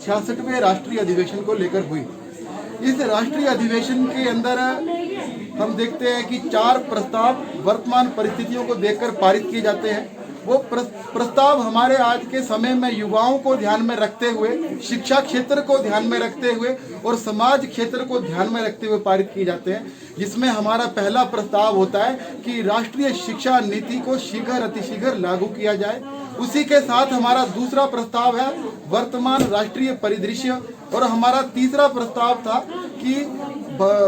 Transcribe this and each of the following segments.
66वें राष्ट्रीय अधिवेशन को लेकर हुई। इस राष्ट्रीय अधिवेशन के अंदर हम देखते हैं कि 4 प्रस्ताव वर्तमान परिस्थितियों को देखकर पारित किए जाते हैं। वो प्रस्ताव हमारे आज के समय में युवाओं को ध्यान में रखते हुए, शिक्षा क्षेत्र को ध्यान में रखते हुए और समाज क्षेत्र को ध्यान में रखते हुए पारित किए जाते हैं। जिसमें हमारा पहला प्रस्ताव होता है कि राष्ट्रीय शिक्षा नीति को शीघ्र अतिशीघ्र लागू किया जाए। उसी के साथ हमारा दूसरा प्रस्ताव है वर्तमान राष्ट्रीय परिदृश्य, और हमारा तीसरा प्रस्ताव था कि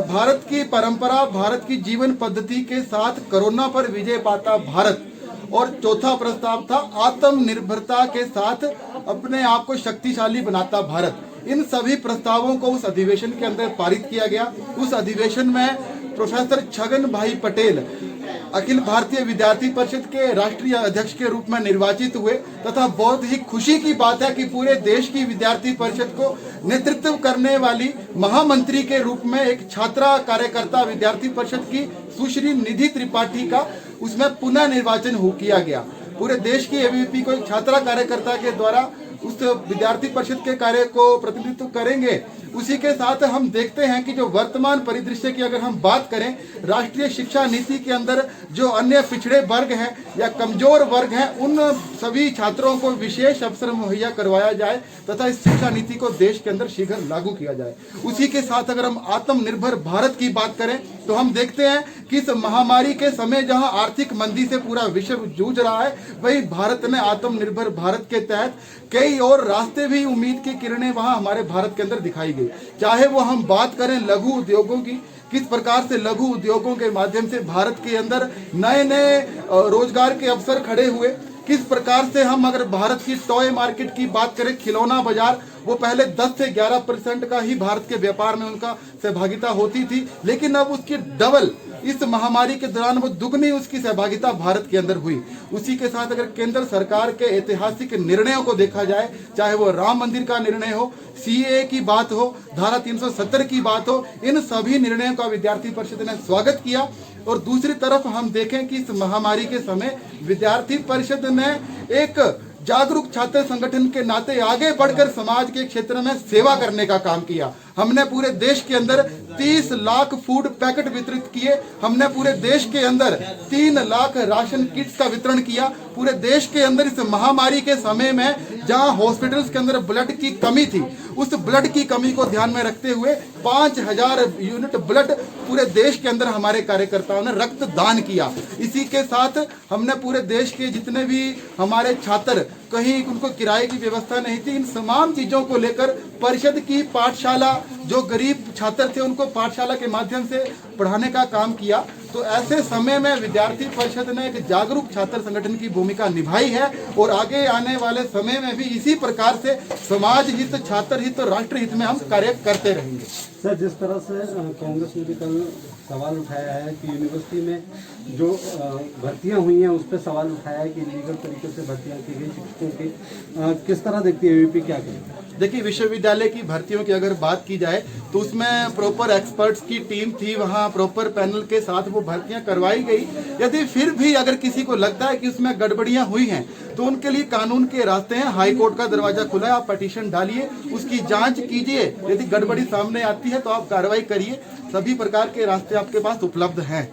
भारत की परंपरा, भारत की जीवन पद्धति के साथ कोरोना पर विजय पाता भारत, और चौथा प्रस्ताव था आत्मनिर्भरता के साथ अपने आप को शक्तिशाली बनाता भारत। इन सभी प्रस्तावों को उस अधिवेशन के अंदर पारित किया गया। उस अधिवेशन में प्रोफेसर छगन भाई पटेल अखिल भारतीय विद्यार्थी परिषद के राष्ट्रीय अध्यक्ष के रूप में निर्वाचित हुए, तथा बहुत ही खुशी की बात है कि पूरे देश की विद्यार्थी परिषद को नेतृत्व करने वाली महामंत्री के रूप में एक छात्रा कार्यकर्ता विद्यार्थी परिषद की सुश्री निधि त्रिपाठी का उसमें पुनः निर्वाचन किया गया। पूरे देश की एबीवीपी को एक छात्रा कार्यकर्ता के द्वारा उस विद्यार्थी परिषद के कार्य को प्रतिनिधित्व करेंगे। उसी के साथ हम देखते हैं कि जो वर्तमान परिदृश्य की अगर हम बात करें, राष्ट्रीय शिक्षा नीति के अंदर जो अन्य पिछड़े वर्ग हैं या कमजोर वर्ग हैं, उन सभी छात्रों को विशेष अवसर मुहैया करवाया जाए तथा इस शिक्षा नीति को देश के अंदर शीघ्र लागू किया जाए। उसी के साथ अगर हम आत्मनिर्भर भारत की बात करें तो हम देखते हैं कि इस महामारी के समय जहां आर्थिक मंदी से पूरा विश्व जूझ रहा है, वही भारत ने आत्मनिर्भर भारत के तहत कई और रास्ते भी, उम्मीद की किरणें वहां हमारे भारत के अंदर दिखाई गई। चाहे वो हम बात करें लघु उद्योगों की, किस प्रकार से लघु उद्योगों के माध्यम से भारत के अंदर नए नए रोजगार के अवसर खड़े हुए, किस प्रकार से हम अगर भारत की टॉय मार्केट की बात करें, खिलौना बाजार, वो पहले 10 से 11% का ही भारत के व्यापार में उनका सहभागिता होती थी, लेकिन अब उसकी डबल इस महामारी के दौरान वो दुगनी उसकी सहभागिता भारत के अंदर हुई। उसी के साथ अगर केंद्र सरकार के ऐतिहासिक निर्णयों को देखा जाए, चाहे वो राम मंदिर का निर्णय हो, सीएए की बात हो, धारा 370 की बात हो, इन सभी निर्णयों का विद्यार्थी परिषद ने स्वागत किया। और दूसरी तरफ हम देखें कि इस महामारी के समय विद्यार्थी परिषद ने एक जागरूक छात्र संगठन के नाते आगे बढ़कर समाज के क्षेत्र में सेवा करने का काम किया। हमने पूरे देश के अंदर 30 लाख फूड पैकेट वितरित किए। हमने पूरे देश के अंदर 3 लाख राशन किट्स का वितरण किया। पूरे देश के अंदर इस महामारी के समय में जहां हॉस्पिटल्स के अंदर ब्लड की कमी थी, उस ब्लड की कमी को ध्यान में रखते हुए 5000 यूनिट ब्लड पूरे देश के अंदर हमारे कार्यकर्ताओं ने रक्तदान किया। इसी के साथ हमने पूरे देश के जितने भी हमारे छात्र, कहीं उनको किराए की व्यवस्था नहीं थी, इन तमाम चीजों को लेकर परिषद की पाठशाला, जो गरीब छात्र थे उनको पाठशाला के माध्यम से पढ़ाने का काम किया। तो ऐसे समय में विद्यार्थी परिषद ने एक जागरूक छात्र संगठन की भूमिका निभाई है, और आगे आने वाले समय में भी इसी प्रकार से समाज हित, छात्र हित और राष्ट्र हित में हम कार्य करते रहेंगे। सर, जिस तरह से कांग्रेस ने भी कल सवाल उठाया है कि यूनिवर्सिटी में जो भर्तियां हुई हैं उस पर सवाल उठाया है कि इलीगल तरीके से भर्तियां की गई शिक्षकों की, किस तरह देखती है एबीवीपी, क्या करेगी? देखिए, विश्वविद्यालय की भर्तियों की अगर बात की जाए तो उसमें प्रॉपर एक्सपर्ट्स की टीम थी, वहाँ प्रॉपर पैनल के साथ वो भर्तियां करवाई गई। यदि फिर भी अगर किसी को लगता है कि उसमें गड़बड़ियां हुई हैं तो उनके लिए कानून के रास्ते हैं, हाई कोर्ट का दरवाजा खुला है, आप पिटीशन डालिए, उसकी जांच कीजिए। यदि गड़बड़ी सामने आती है तो आप कार्रवाई करिए। सभी प्रकार के रास्ते आपके पास उपलब्ध हैं।